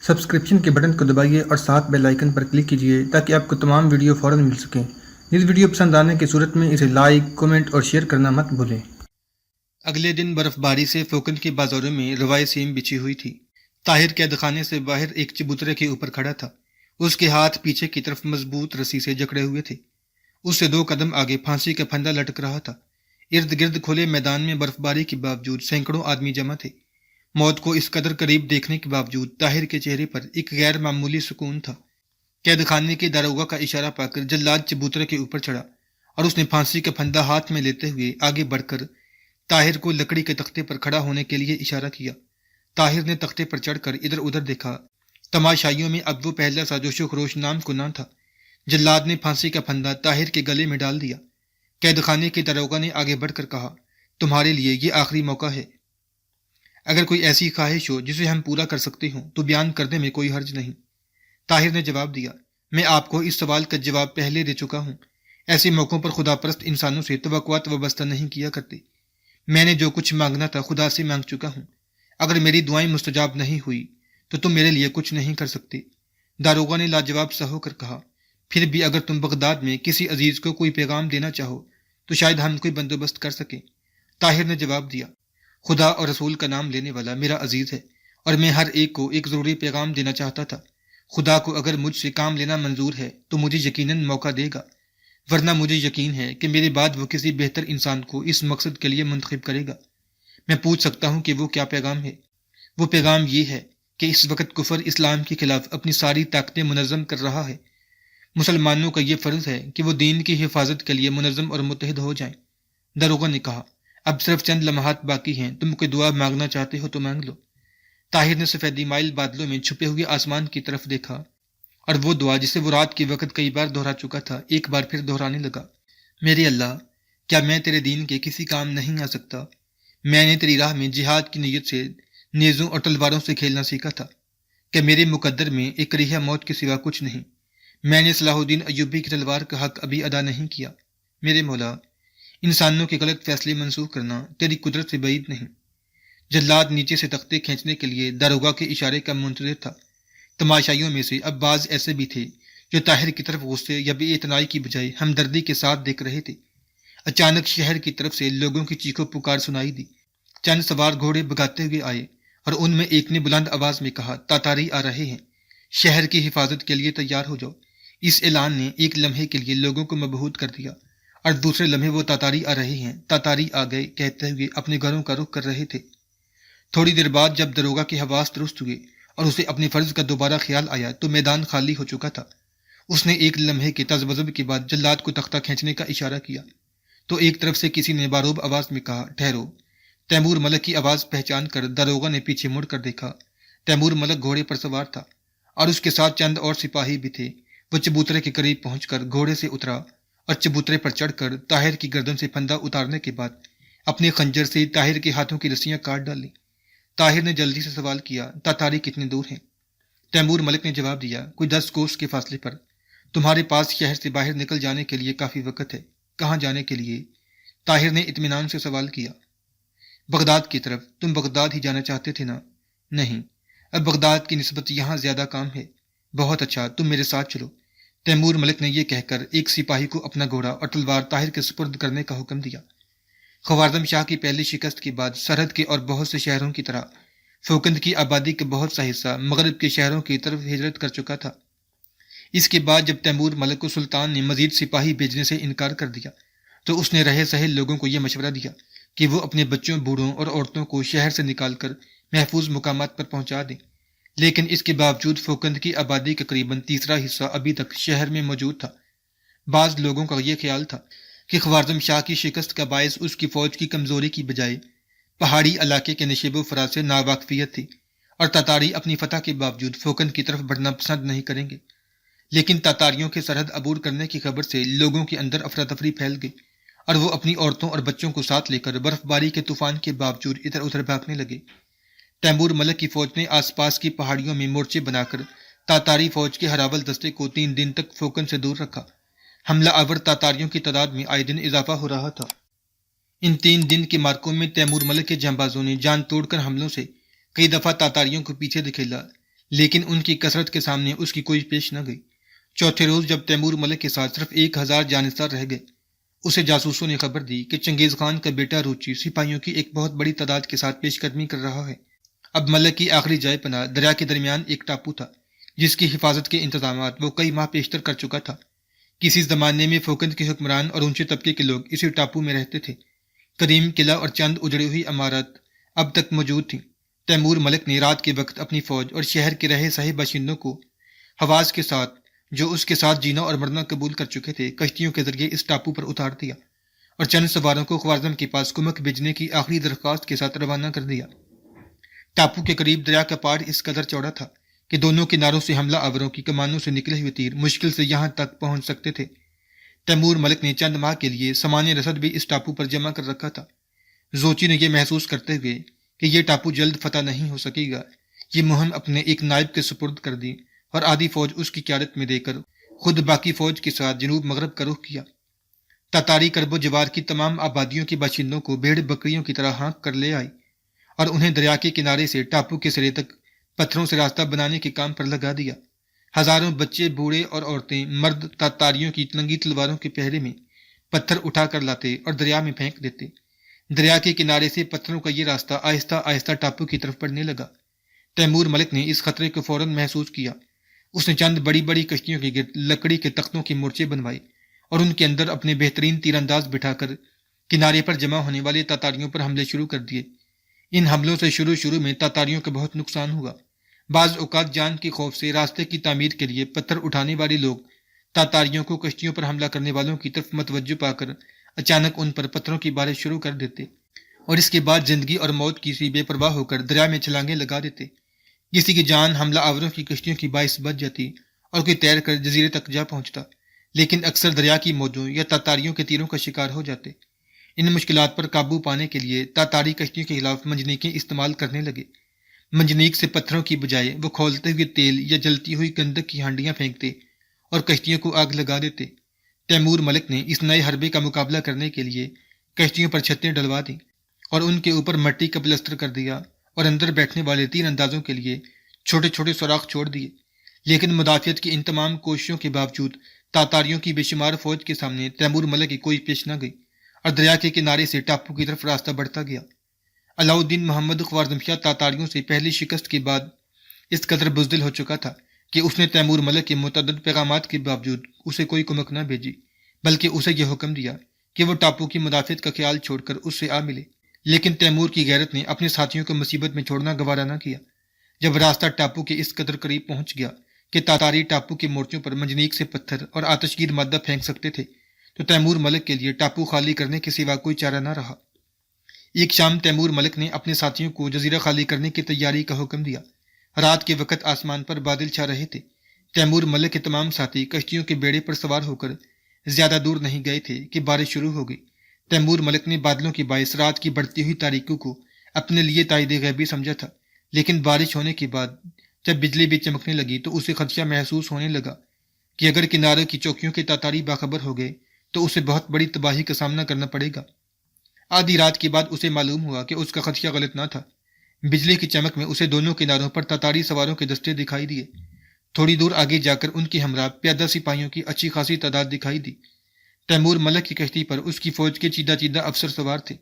Subscription کے button کو دبائیے اور ساتھ بیل آئیکن پر کلک کیجیے تاکہ آپ کو تمام ویڈیو فوراً مل سکیں۔ اس ویڈیو پسند آنے کی صورت میں اسے لائک، کمنٹ اور شیئر کرنا مت بھولیں۔ اگلے دن برف باری سے فوکن کے بازاروں میں روائے سیم بچھی ہوئی تھی۔ طاہر قید خانے سے باہر ایک چبوترے کے اوپر کھڑا تھا۔ اس کے ہاتھ پیچھے کی طرف مضبوط رسی سے جکڑے ہوئے تھے۔ اس سے 2 قدم آگے پھانسی کا پھندا لٹک رہا تھا۔ ارد گرد کھلے میدان میں برف باری کے باوجود سینکڑوں آدمی جمع تھے۔ موت کو اس قدر قریب دیکھنے کے باوجود طاہر کے چہرے پر ایک غیر معمولی سکون تھا۔ قید خانے کے داروغہ کا اشارہ پا کر جلاد چبوترے کے اوپر چڑھا اور اس نے پھانسی کا پھندا ہاتھ میں لیتے ہوئے آگے بڑھ کر طاہر کو لکڑی کے تختے پر کھڑا ہونے کے لیے اشارہ کیا۔ طاہر نے تختے پر چڑھ کر ادھر ادھر دیکھا۔ تماشائیوں میں اب وہ پہلا سا جوش و خروش نام کو نہ تھا۔ جلاد نے پھانسی کا پھندا طاہر کے گلے میں ڈال دیا۔ قید خانے کے داروغہ نے آگے بڑھ کر کہا، تمہارے لیے یہ آخری موقع ہے۔ اگر کوئی ایسی خواہش ہو جسے ہم پورا کر سکتے ہوں تو بیان کرنے میں کوئی حرج نہیں۔ طاہر نے جواب دیا، میں آپ کو اس سوال کا جواب پہلے دے چکا ہوں۔ ایسے موقعوں پر خدا پرست انسانوں سے توقعات وابستہ نہیں کیا کرتے۔ میں نے جو کچھ مانگنا تھا خدا سے مانگ چکا ہوں۔ اگر میری دعائیں مستجاب نہیں ہوئی تو تم میرے لیے کچھ نہیں کر سکتے۔ داروغہ نے لاجواب سا ہو کر کہا، پھر بھی اگر تم بغداد میں کسی عزیز کو کوئی پیغام دینا چاہو تو شاید ہم کوئی بندوبست کر سکیں۔ طاہر نے جواب دیا، خدا اور رسول کا نام لینے والا میرا عزیز ہے اور میں ہر ایک کو ایک ضروری پیغام دینا چاہتا تھا۔ خدا کو اگر مجھ سے کام لینا منظور ہے تو مجھے یقیناً موقع دے گا، ورنہ مجھے یقین ہے کہ میرے بعد وہ کسی بہتر انسان کو اس مقصد کے لیے منتخب کرے گا۔ میں پوچھ سکتا ہوں کہ وہ کیا پیغام ہے؟ وہ پیغام یہ ہے کہ اس وقت کفر اسلام کے خلاف اپنی ساری طاقتیں منظم کر رہا ہے۔ مسلمانوں کا یہ فرض ہے کہ وہ دین کی حفاظت کے لیے منظم اور متحد ہو جائیں۔ داروغہ نے کہا، اب صرف چند لمحات باقی ہیں، تم کوئی دعا مانگنا چاہتے ہو تو مانگ لو۔ طاہر نے سفیدی مائل بادلوں میں چھپے ہوئے آسمان کی طرف دیکھا اور وہ دعا جسے وہ رات کے وقت کئی بار دہرا چکا تھا ایک بار پھر دہرانے لگا، میرے اللہ، کیا میں تیرے دین کے کسی کام نہیں آ سکتا؟ میں نے تیری راہ میں جہاد کی نیت سے نیزوں اور تلواروں سے کھیلنا سیکھا تھا کہ میرے مقدر میں ایک کریہ موت کے سوا کچھ نہیں۔ میں نے صلاح الدین ایوبی کی تلوار کا حق ابھی ادا نہیں کیا۔ میرے مولا، انسانوں کے غلط فیصلے منسوخ کرنا تیری قدرت سے بعید نہیں۔ جلاد نیچے سے تختے کھینچنے کے لیے داروغہ کے اشارے کا منتظر تھا۔ تماشائیوں میں سے اب بعض ایسے بھی تھے جو طاہر کی طرف غصے یا بے اعتنائی کی بجائے ہمدردی کے ساتھ دیکھ رہے تھے۔ اچانک شہر کی طرف سے لوگوں کی چیخو پکار سنائی دی۔ چند سوار گھوڑے بھگاتے ہوئے آئے اور ان میں ایک نے بلند آواز میں کہا، تاتاری آ رہے ہیں، شہر کی حفاظت کے لیے تیار ہو جاؤ۔ اس اعلان نے ایک لمحے کے لیے لوگوں کو مبہوت کر دیا اور دوسرے لمحے وہ تاتاری آ رہے ہیں، تاتاری آ گئے کہتے ہوئے اپنے گھروں کا رخ کر رہے تھے۔ تھوڑی دیر بعد جب داروغہ کے حواس درست ہوئے اور اسے اپنے فرض کا دوبارہ خیال آیا تو میدان خالی ہو چکا تھا۔ اس نے ایک لمحے کے تذبذب کے بعد جلاد کو تختہ کھینچنے کا اشارہ کیا تو ایک طرف سے کسی نے باروب آواز میں کہا، ٹھہرو۔ تیمور ملک کی آواز پہچان کر داروغہ نے پیچھے مڑ کر دیکھا۔ تیمور ملک گھوڑے پر سوار تھا اور اس کے ساتھ چند اور سپاہی بھی تھے۔ وہ چبوترے کے قریب پہنچ کر گھوڑے سے اترا اور چبوترے پر چڑھ کر طاہر کی گردن سے پھندا اتارنے کے بعد اپنے خنجر سے طاہر کے ہاتھوں کی رسیاں کاٹ ڈالیں۔ طاہر نے جلدی سے سوال کیا، تاتاری کتنے دور ہیں؟ تیمور ملک نے جواب دیا، کوئی 10 کوس کے فاصلے پر۔ تمہارے پاس شہر سے باہر نکل جانے کے لیے کافی وقت ہے۔ کہاں جانے کے لیے؟ طاہر نے اطمینان سے سوال کیا۔ بغداد کی طرف۔ تم بغداد ہی جانا چاہتے تھے نا؟ نہیں، اب بغداد کی نسبت یہاں زیادہ کام ہے۔ بہت اچھا، تم میرے ساتھ چلو۔ تیمور ملک نے یہ کہہ کر ایک سپاہی کو اپنا گھوڑا اور تلوار طاہر کے سپرد کرنے کا حکم دیا۔ خوارزم شاہ کی پہلی شکست کے بعد سرحد کے اور بہت سے شہروں کی طرح فوکند کی آبادی کا بہت سا حصہ مغرب کے شہروں کی طرف ہجرت کر چکا تھا۔ اس کے بعد جب تیمور ملک کو سلطان نے مزید سپاہی بھیجنے سے انکار کر دیا تو اس نے رہے سہے لوگوں کو یہ مشورہ دیا کہ وہ اپنے بچوں، بوڑھوں اور عورتوں کو شہر سے نکال کر محفوظ مقامات پر پہنچا دیں۔ لیکن اس کے باوجود فوکند کی آبادی کا تقریباً تیسرا حصہ ابھی تک شہر میں موجود تھا۔ بعض لوگوں کا یہ خیال تھا کہ خوارزم شاہ کی شکست کا باعث اس کی فوج کی کمزوری کی بجائے پہاڑی علاقے کے نشیب و فراز سے ناواقفیت تھی اور تاتاری اپنی فتح کے باوجود فوکند کی طرف بڑھنا پسند نہیں کریں گے۔ لیکن تاتاریوں کے سرحد عبور کرنے کی خبر سے لوگوں کے اندر افراتفری پھیل گئی اور وہ اپنی عورتوں اور بچوں کو ساتھ لے کر برف باری کے طوفان کے باوجود ادھر ادھر بھاگنے لگے۔ تیمور ملک کی فوج نے آس پاس کی پہاڑیوں میں مورچے بنا کر تاتاری فوج کے ہراول دستے کو 3 دن تک فوکن سے دور رکھا۔ حملہ آور تاتاریوں کی تعداد میں آئے دن اضافہ ہو رہا تھا۔ ان 3 دن کے معرکوں میں تیمور ملک کے جانبازوں نے جان توڑ کر حملوں سے کئی دفعہ تاتاریوں کو پیچھے دھکیلا، لیکن ان کی کثرت کے سامنے اس کی کوئی پیش نہ گئی۔ چوتھے روز جب تیمور ملک کے ساتھ صرف 1000 جانصار رہ گئے، اسے جاسوسوں نے خبر دی کہ چنگیز خان کا بیٹا روچی سپاہیوں کی ایک بہت بڑی تعداد کے ساتھ پیش قدمی کر رہا ہے۔ اب ملک کی آخری جائے پناہ دریا کے درمیان ایک ٹاپو تھا جس کی حفاظت کے انتظامات وہ کئی ماہ پیشتر کر چکا تھا۔ کسی زمانے میں فوکند کے حکمران اور اونچے طبقے کے لوگ اسی ٹاپو میں رہتے تھے۔ قدیم قلعہ اور چند اجڑی ہوئی عمارت اب تک موجود تھیں۔ تیمور ملک نے رات کے وقت اپنی فوج اور شہر کے رہے سہے باشندوں کو حواس کے ساتھ، جو اس کے ساتھ جینا اور مرنا قبول کر چکے تھے، کشتیوں کے ذریعے اس ٹاپو پر اتار دیا اور چند سواروں کو خوارزم کے پاس کمک بھیجنے کی آخری درخواست کے ساتھ روانہ کر دیا۔ ٹاپو کے قریب دریا کا پاڑ اس قدر چوڑا تھا کہ دونوں کناروں سے حملہ آوروں کی کمانوں سے نکلے ہوئے تیر مشکل سے یہاں تک پہنچ سکتے تھے۔ تیمور ملک نے چند ماہ کے لیے سامان رسد بھی اس ٹاپو پر جمع کر رکھا تھا۔ زوچی نے یہ محسوس کرتے ہوئے کہ یہ ٹاپو جلد فتح نہیں ہو سکے گا، یہ مہم اپنے ایک نائب کے سپرد کر دی اور آدھی فوج اس کی قیادت میں دے کر خود باقی فوج کے ساتھ جنوب مغرب کا رخ کیا۔ تاتاری کرب و جوار کی تمام آبادیوں کے باشندوں کو بھیڑ بکریوں کی طرح ہانک کر لے آئی اور انہیں دریا کے کنارے سے ٹاپو کے سرے تک پتھروں سے راستہ بنانے کے کام پر لگا دیا۔ ہزاروں بچے، بوڑھے اور عورتیں، مرد تاتاریوں کی ننگی تلواروں کے پہرے میں پتھر اٹھا کر لاتے اور دریا میں پھینک دیتے۔ دریا کے کنارے سے پتھروں کا یہ راستہ آہستہ آہستہ ٹاپو کی طرف بڑھنے لگا۔ تیمور ملک نے اس خطرے کو فوراً محسوس کیا۔ اس نے چند بڑی بڑی کشتیوں کے گرد لکڑی کے تختوں کے مورچے بنوائے اور ان کے اندر اپنے بہترین تیر انداز بٹھا کر کنارے پر جمع ہونے والے تاتاریوں پر حملے شروع کر دیے۔ ان حملوں سے شروع میں تاتاریوں کا بہت نقصان ہوا۔ بعض اوقات جان کے خوف سے راستے کی تعمیر کے لیے پتھر اٹھانے والے لوگ تاتاریوں کو کشتیوں پر حملہ کرنے والوں کی طرف متوجہ پا کر اچانک ان پر پتھروں کی بارش شروع کر دیتے اور اس کے بعد زندگی اور موت کی سی بے پرواہ ہو کر دریا میں چھلانگیں لگا دیتے۔ کسی کی جان حملہ آوروں کی کشتیوں کی باعث بچ جاتی اور کوئی تیر کر جزیرے تک جا پہنچتا، لیکن اکثر دریا کی موجوں یا تاتاریوں کے تیروں کا شکار ہو جاتے۔ ان مشکلات پر قابو پانے کے لیے تاتاری کشتیوں کے خلاف منجنیقیں استعمال کرنے لگے۔ منجنیق سے پتھروں کی بجائے وہ کھولتے ہوئے تیل یا جلتی ہوئی گندک کی ہانڈیاں پھینکتے اور کشتیوں کو آگ لگا دیتے۔ تیمور ملک نے اس نئے حربے کا مقابلہ کرنے کے لیے کشتیوں پر چھتیں ڈلوا دیں اور ان کے اوپر مٹی کا پلستر کر دیا اور اندر بیٹھنے والے تیر اندازوں کے لیے چھوٹے چھوٹے سوراخ چھوڑ دیے۔ لیکن مدافعت کی ان تمام کوششوں کے باوجود تاتاریوں کی بے شمار فوج کے سامنے تیمور ملک کی کوئی پیش نہ گئی اور دریا کے کنارے سے ٹاپو کی طرف راستہ بڑھتا گیا۔ علاؤ الدین محمد خوارزم شاہ تاتاریوں سے پہلی شکست کے بعد اس قدر بزدل ہو چکا تھا کہ اس نے تیمور ملک کے متعدد پیغامات کے باوجود اسے کوئی کمک نہ بھیجی، بلکہ اسے یہ حکم دیا کہ وہ ٹاپو کی مدافعت کا خیال چھوڑ کر اس سے آ ملے۔ لیکن تیمور کی غیرت نے اپنے ساتھیوں کو مصیبت میں چھوڑنا گوارا نہ کیا۔ جب راستہ ٹاپو کے اس قدر قریب پہنچ گیا کہ تاتاری ٹاپو کے مورچوں پر منجنیق سے پتھر اور آتشگیر مادہ پھینک سکتے تھے، تو تیمور ملک کے لیے ٹاپو خالی کرنے کے سوا کوئی چارہ نہ رہا۔ ایک شام تیمور ملک نے اپنے ساتھیوں کو جزیرہ خالی کرنے کی تیاری کا حکم دیا۔ رات کے وقت آسمان پر بادل چھا رہے تھے۔ تیمور ملک کے تمام ساتھی کشتیوں کے بیڑے پر سوار ہو کر زیادہ دور نہیں گئے تھے کہ بارش شروع ہو گئی۔ تیمور ملک نے بادلوں کے باعث رات کی بڑھتی ہوئی تاریکی کو اپنے لیے تائید غیبی سمجھا تھا، لیکن بارش ہونے کے بعد جب بجلی بھی چمکنے لگی تو اسے خدشہ محسوس ہونے لگا کہ اگر کنارے کی چوکیوں کے تاتاری باخبر ہو گئے تو اسے بہت بڑی تباہی کا سامنا کرنا پڑے گا۔ آدھی رات کے بعد اسے معلوم ہوا کہ اس کا خدشہ غلط نہ تھا۔ بجلی کی چمک میں اسے دونوں کناروں پر تاتاری سواروں کے دستے دکھائی دیے۔ تھوڑی دور آگے جا کر ان کی ہمراہ پیادہ سپاہیوں کی اچھی خاصی تعداد دکھائی دی۔ تیمور ملک کی کشتی پر اس کی فوج کے چیدہ چیدہ افسر سوار تھے۔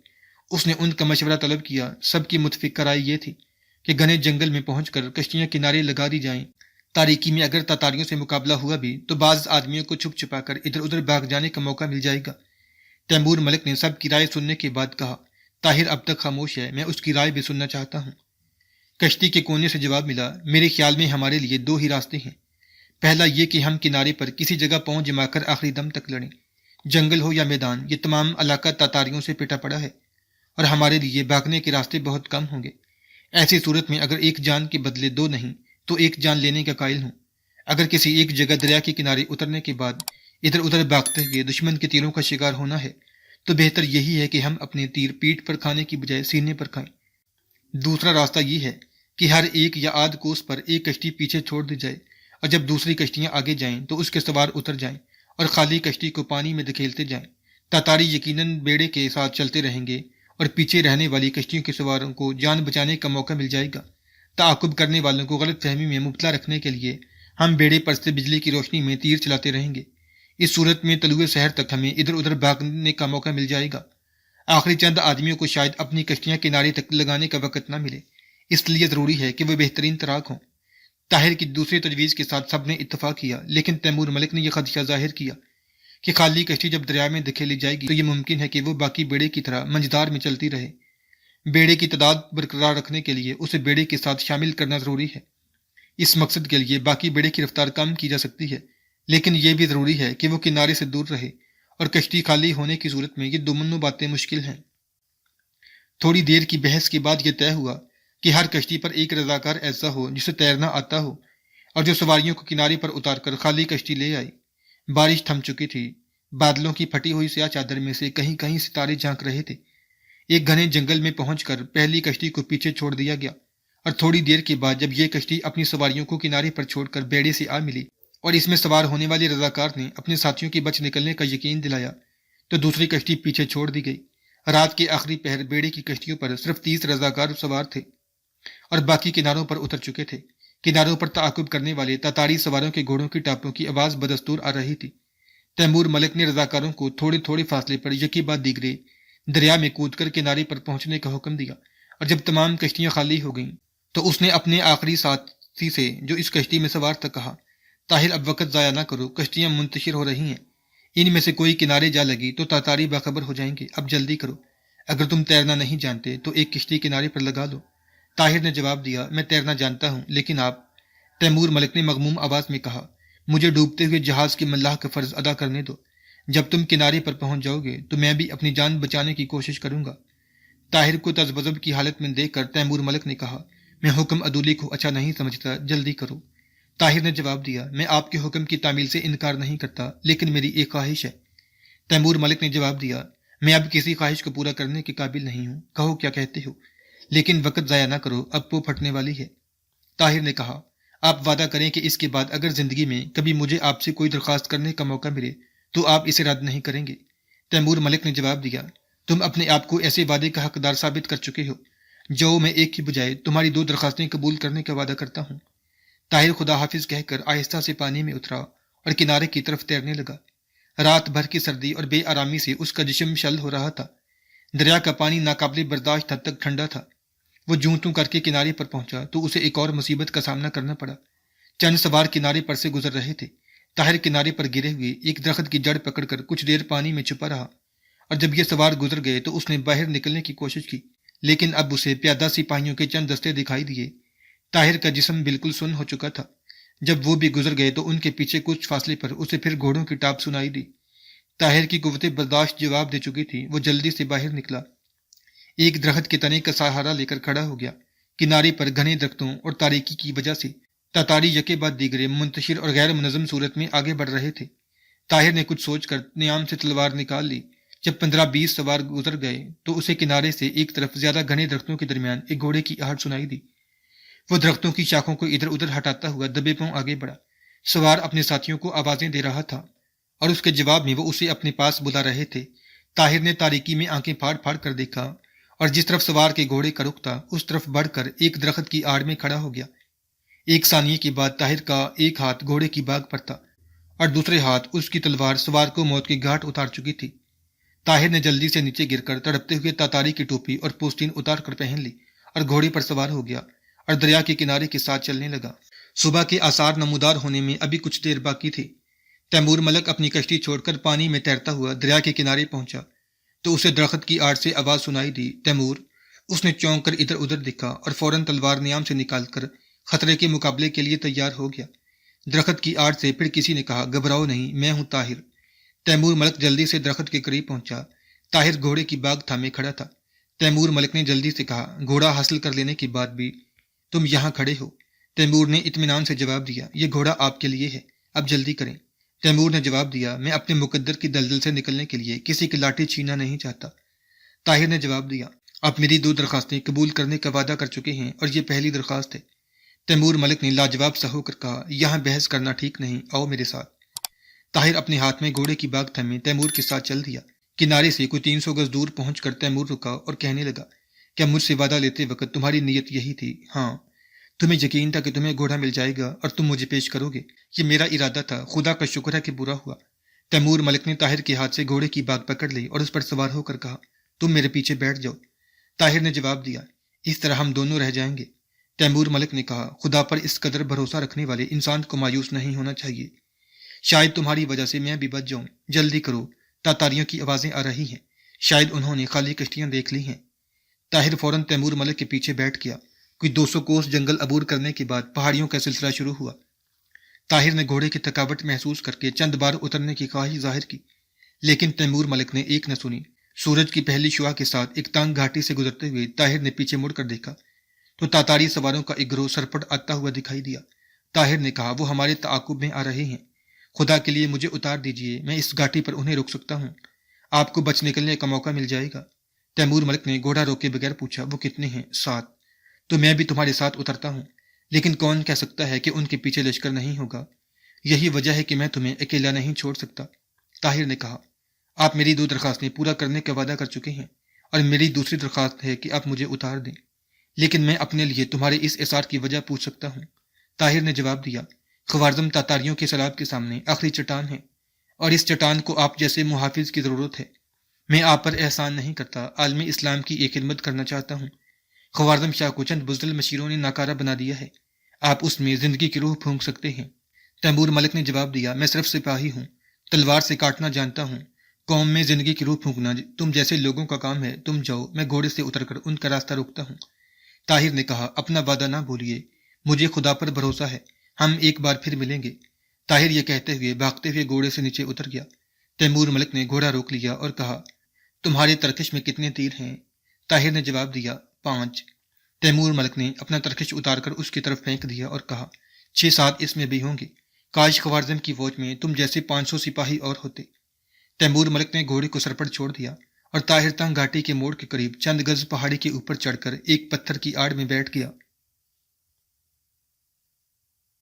اس نے ان کا مشورہ طلب کیا۔ سب کی متفق رائے یہ تھی کہ گھنے جنگل میں پہنچ کر کشتیاں کنارے لگا دی جائیں۔ تاریکی میں اگر تاتاریوں سے مقابلہ ہوا بھی تو بعض آدمیوں کو چھپ چھپا کر ادھر ادھر بھاگ جانے کا موقع مل جائے گا۔ تیمور ملک نے سب کی رائے سننے کے بعد کہا، طاہر اب تک خاموش ہے، میں اس کی رائے بھی سننا چاہتا ہوں۔ کشتی کے کونے سے جواب ملا، میرے خیال میں ہمارے لیے دو ہی راستے ہیں۔ پہلا یہ کہ ہم کنارے پر کسی جگہ پاؤں جما کر آخری دم تک لڑیں۔ جنگل ہو یا میدان، یہ تمام علاقہ تاتاریوں سے پٹا پڑا ہے اور ہمارے لیے بھاگنے کے راستے بہت کم ہوں گے۔ ایسی صورت میں اگر ایک جان کے بدلے دو نہیں تو ایک جان لینے کا قائل ہوں۔ اگر کسی ایک جگہ دریا کے کنارے اترنے کے بعد ادھر ادھر بھاگتے ہوئے دشمن کے تیروں کا شکار ہونا ہے تو بہتر یہی ہے کہ ہم اپنے تیر پیٹھ پر کھانے کی بجائے سینے پر کھائیں۔ دوسرا راستہ یہ ہے کہ ہر ایک یا آدھ کوس پر ایک کشتی پیچھے چھوڑ دی جائے اور جب دوسری کشتیاں آگے جائیں تو اس کے سوار اتر جائیں اور خالی کشتی کو پانی میں دھکیلتے جائیں۔ تاتاری یقیناً بیڑے کے ساتھ چلتے رہیں گے اور پیچھے رہنے والی کشتیوں کے سواروں کو جان بچانے کا موقع مل جائے گا تعاقب کرنے والوں کو غلط فہمی میں مبتلا رکھنے کے لیے ہم بیڑے پر سے بجلی کی روشنی میں تیر چلاتے رہیں گے۔ اس صورت میں طلوع سحر تک ہمیں ادھر ادھر بھاگنے کا موقع مل جائے گا۔ آخری چند آدمیوں کو شاید اپنی کشتیاں کنارے تک لگانے کا وقت نہ ملے، اس لیے ضروری ہے کہ وہ بہترین تراک ہوں۔ طاہر کی دوسری تجویز کے ساتھ سب نے اتفاق کیا، لیکن تیمور ملک نے یہ خدشہ ظاہر کیا کہ خالی کشتی جب دریا میں دھکیلی جائے گی تو یہ ممکن ہے کہ وہ باقی بیڑے کی طرح منجدار میں چلتی رہے۔ بیڑے کی تعداد برقرار رکھنے کے لیے اسے بیڑے کے ساتھ شامل کرنا ضروری ہے۔ اس مقصد کے لیے باقی بیڑے کی رفتار کم کی جا سکتی ہے، لیکن یہ بھی ضروری ہے کہ وہ کنارے سے دور رہے، اور کشتی خالی ہونے کی صورت میں یہ دونوں باتیں مشکل ہیں۔ تھوڑی دیر کی بحث کے بعد یہ طے ہوا کہ ہر کشتی پر ایک رضاکار ایسا ہو جسے تیرنا آتا ہو اور جو سواریوں کو کنارے پر اتار کر خالی کشتی لے آئے۔ بارش تھم چکی تھی، بادلوں کی پھٹی ہوئی سیاہ چادر میں سے کہیں کہیں ستارے جھانک رہے تھے۔ ایک گھنے جنگل میں پہنچ کر پہلی کشتی کو پیچھے چھوڑ دیا گیا، اور تھوڑی دیر کے بعد جب یہ کشتی اپنی سواریوں کو کنارے پر چھوڑ کر بیڑے سے آ ملی اور اس میں سوار ہونے والے رضاکار نے اپنے ساتھیوں کے بچ نکلنے کا یقین دلایا، تو دوسری کشتی پیچھے چھوڑ دی گئی۔ رات کے آخری پہر بیڑے کی کشتیوں پر صرف 30 رضاکار سوار تھے اور باقی کناروں پر اتر چکے تھے۔ کناروں پر تعاقب کرنے والے تاتاری سواروں کے گھوڑوں کی ٹاپوں کی آواز بدستور آ رہی تھی۔ تیمور ملک نے رضاکاروں کو تھوڑے تھوڑے فاصلے پر یکی بعد دیگرے دریا میں کود کر کنارے پر پہنچنے کا حکم دیا، اور جب تمام کشتیاں خالی ہو گئیں تو اس نے اپنے آخری ساتھی سے جو اس کشتی میں سوار تھا کہا، طاہر اب وقت ضائع نہ کرو، کشتیاں منتشر ہو رہی ہیں، ان میں سے کوئی کنارے جا لگی تو تاتاری باخبر ہو جائیں گے، اب جلدی کرو، اگر تم تیرنا نہیں جانتے تو ایک کشتی کنارے پر لگا دو۔ طاہر نے جواب دیا، میں تیرنا جانتا ہوں، لیکن آپ؟ تیمور ملک نے مغموم آواز میں کہا، مجھے ڈوبتے ہوئے جہاز کے ملاح کا فرض ادا کرنے دو، جب تم کنارے پر پہنچ جاؤ گے تو میں بھی اپنی جان بچانے کی کوشش کروں گا۔ طاہر کو تذبذب کی حالت میں دیکھ کر تیمور ملک نے کہا، میں حکم عدولی کو اچھا نہیں سمجھتا، جلدی کرو۔ طاہر نے جواب دیا، میں آپ کے حکم کی تعمیل سے انکار نہیں کرتا، لیکن میری ایک خواہش ہے۔ تیمور ملک نے جواب دیا، میں اب کسی خواہش کو پورا کرنے کے قابل نہیں ہوں، کہو کیا کہتے ہو، لیکن وقت ضائع نہ کرو، اب پو پھٹنے والی ہے۔ طاہر نے کہا، آپ وعدہ کریں کہ اس کے بعد اگر زندگی میں کبھی مجھے آپ سے کوئی درخواست کرنے کا موقع ملے تو آپ اسے رد نہیں کریں گے۔ تیمور ملک نے جواب دیا، تم اپنے آپ کو ایسے وعدے کا حقدار ثابت کر چکے ہو، جو میں ایک کی بجائے تمہاری 2 درخواستیں قبول کرنے کا وعدہ کرتا ہوں۔ طاہر خدا حافظ کہہ کر آہستہ سے پانی میں اترا اور کنارے کی طرف تیرنے لگا۔ رات بھر کی سردی اور بے آرامی سے اس کا جسم شل ہو رہا تھا۔ دریا کا پانی ناقابل برداشت حد تک ٹھنڈا تھا۔ وہ جوں توں کر کے کنارے پر پہنچا تو اسے ایک اور مصیبت کا سامنا کرنا پڑا۔ چند سوار کنارے پر سے گزر رہے تھے۔ طاہر کنارے پر گرے ہوئے ایک درخت کی جڑ پکڑ کر کچھ دیر پانی میں چھپا رہا، اور جب یہ سوار گزر گئے تو اس نے باہر نکلنے کی کوشش کی، لیکن اب اسے پیادہ سپاہیوں کے چند دستے دکھائی دیے۔ طاہر کا جسم بالکل سن ہو چکا تھا۔ جب وہ بھی گزر گئے تو ان کے پیچھے کچھ فاصلے پر اسے پھر گھوڑوں کی ٹاپ سنائی دی۔ طاہر کی قوت برداشت جواب دے چکی تھی۔ وہ جلدی سے باہر نکلا، ایک درخت کے تنے کا سہارا لے کر کھڑا ہو گیا۔ کنارے پر گھنے درختوں اور تاریکی کی وجہ سے تاتاری یکے بعد دیگرے منتشر اور غیر منظم صورت میں آگے بڑھ رہے تھے۔ طاہر نے کچھ سوچ کر نیام سے تلوار نکال لی۔ جب 15-20 سوار گزر گئے تو اسے کنارے سے ایک طرف زیادہ گھنے درختوں کے درمیان ایک گھوڑے کی آہٹ سنائی دی۔ وہ درختوں کی شاخوں کو ادھر ادھر ہٹاتا ہوا دبے پاؤں آگے بڑھا۔ سوار اپنے ساتھیوں کو آوازیں دے رہا تھا اور اس کے جواب میں وہ اسے اپنے پاس بلا رہے تھے۔ طاہر نے تاریکی میں آنکھیں پھاڑ پھاڑ کر دیکھا اور جس طرف سوار کے گھوڑے کا رخ تھا اس طرف بڑھ کر ایک درخت کی آڑ میں کھڑا ہو گیا۔ ایک ثانیے کے بعد طاہر کا ایک ہاتھ گھوڑے کی باگ پر تھا اور دوسرے ہاتھ اس کی تلوار سوار کو موت کی گھاٹ اتار چکی تھی۔ طاہر نے جلدی سے نیچے گر کر تڑپتے ہوئے تاتاری کی ٹوپی اور پوستین اتار کر پہن لی اور گھوڑے پر سوار ہو گیا اور دریا کے کنارے کے ساتھ چلنے لگا۔ صبح کے آثار نمودار ہونے میں ابھی کچھ دیر باقی تھی۔ تیمور ملک اپنی کشتی چھوڑ کر پانی میں تیرتا ہوا دریا کے کنارے پہنچا تو اسے درخت کی آڑ سے آواز سنائی دی، تیمور۔ اس نے چونک کر ادھر ادھر دیکھا اور فوراً تلوار نیام سے نکال کر خطرے کے مقابلے کے لیے تیار ہو گیا۔ درخت کی آڑ سے پھر کسی نے کہا، گھبراؤ نہیں، میں ہوں طاہر۔ تیمور ملک جلدی سے درخت کے قریب پہنچا۔ طاہر گھوڑے کی باگ تھامے کھڑا تھا۔ تیمور ملک نے جلدی سے کہا، گھوڑا حاصل کر لینے کے بعد بھی تم یہاں کھڑے ہو؟ تیمور نے اطمینان سے جواب دیا، یہ گھوڑا آپ کے لیے ہے، اب جلدی کریں۔ تیمور نے جواب دیا، میں اپنے مقدر کی دلدل سے نکلنے کے لیے کسی کی لاٹھی چھیننا نہیں چاہتا۔ طاہر نے جواب دیا، آپ میری 2 درخواستیں قبول کرنے کا وعدہ کر چکے ہیں اور یہ پہلی درخواست ہے۔ تیمور ملک نے لاجواب سا ہو کر کہا، یہاں بحث کرنا ٹھیک نہیں، آؤ میرے ساتھ۔ طاہر اپنے ہاتھ میں گھوڑے کی باگ تھامے تیمور کے ساتھ چل دیا۔ کنارے سے کوئی 300 گز دور پہنچ کر تیمور رکا اور کہنے لگا، کیا مجھ سے وعدہ لیتے وقت تمہاری نیت یہی تھی؟ ہاں۔ تمہیں یقین تھا کہ تمہیں گھوڑا مل جائے گا اور تم مجھے پیش کرو گے۔ یہ میرا ارادہ تھا، خدا کا شکر ہے کہ برا ہوا۔ تیمور ملک نے طاہر کے ہاتھ سے گھوڑے کی باگ پکڑ لی اور اس پر سوار ہو کر کہا، تم میرے پیچھے بیٹھ جاؤ۔ طاہر نے جواب دیا، اس طرح ہم دونوں رہ جائیں گے۔ تیمور ملک نے کہا، خدا پر اس قدر بھروسہ رکھنے والے انسان کو مایوس نہیں ہونا چاہیے۔ شاید تمہاری وجہ سے میں بھی بچ جاؤں۔ جلدی کرو، تاتاریوں کی آوازیں آ رہی ہیں، شاید انہوں نے خالی کشتیاں دیکھ لی ہیں۔ طاہر فوراً تیمور ملک کے پیچھے بیٹھ گیا۔ کوئی 200 کوس جنگل عبور کرنے کے بعد پہاڑیوں کا سلسلہ شروع ہوا۔ طاہر نے گھوڑے کی تھکاوٹ محسوس کر کے چند بار اترنے کی خواہش ظاہر کی، لیکن تیمور ملک نے ایک نہ سنی۔ سورج کی پہلی شعاع کے ساتھ ایک تنگ گھاٹی سے گزرتے ہوئے طاہر نے پیچھے مڑ کر دیکھا تو تاتاری سواروں کا ایک گروہ سرپٹ آتا ہوا دکھائی دیا۔ طاہر نے کہا، وہ ہمارے تعاقب میں آ رہے ہیں، خدا کے لیے مجھے اتار دیجیے، میں اس گھاٹی پر انہیں روک سکتا ہوں، آپ کو بچ نکلنے کا موقع مل جائے گا۔ تیمور ملک نے گھوڑا روکے بغیر پوچھا، وہ کتنے ہیں؟ 7۔ تو میں بھی تمہارے ساتھ اترتا ہوں، لیکن کون کہہ سکتا ہے کہ ان کے پیچھے لشکر نہیں ہوگا؟ یہی وجہ ہے کہ میں تمہیں اکیلا نہیں چھوڑ سکتا۔ طاہر نے کہا، آپ میری 2 درخواستیں پورا کرنے کا وعدہ کر چکے ہیں، اور میری دوسری درخواست ہے کہ آپ مجھے اتار دیں، لیکن میں اپنے لیے تمہارے اس اصرار کی وجہ پوچھ سکتا ہوں۔ طاہر نے جواب دیا، خوارزم تاتاریوں کے سیلاب کے سامنے آخری چٹان ہے، اور اس چٹان کو آپ جیسے محافظ کی ضرورت ہے۔ میں آپ پر احسان نہیں کرتا، عالم اسلام کی ایک خدمت کرنا چاہتا ہوں۔ خوارزم شاہ کو چند بزدل مشیروں نے ناکارہ بنا دیا ہے، آپ اس میں زندگی کی روح پھونک سکتے ہیں۔ تیمور ملک نے جواب دیا، میں صرف سپاہی ہوں، تلوار سے کاٹنا جانتا ہوں، قوم میں زندگی کی روح پھونکنا تم جیسے لوگوں کا کام ہے، تم جاؤ، میں گھوڑے سے اتر کر ان کا راستہ روکتا ہوں۔ طاہر نے کہا، اپنا وعدہ نہ بھولیے، مجھے خدا پر بھروسہ ہے، ہم ایک بار پھر ملیں گے۔ طاہر یہ کہتے ہوئے بھاگتے ہوئے گھوڑے سے نیچے اتر گیا۔ تیمور ملک نے گھوڑا روک لیا اور کہا، تمہارے ترکش میں کتنے تیر ہیں؟ طاہر نے جواب دیا، 5۔ تیمور ملک نے اپنا ترکش اتار کر اس کی طرف پھینک دیا اور کہا، 6-7 اس میں بھی ہوں گے، کاش خوارزم کی فوج میں تم جیسے 500 سپاہی اور ہوتے۔ تیمور ملک نے گھوڑے کو سرپٹ چھوڑ دیا اور طاہر تنگ گھاٹی کے موڑ کے قریب چند گز پہاڑی کے اوپر چڑھ کر ایک پتھر کی آڑ میں بیٹھ گیا۔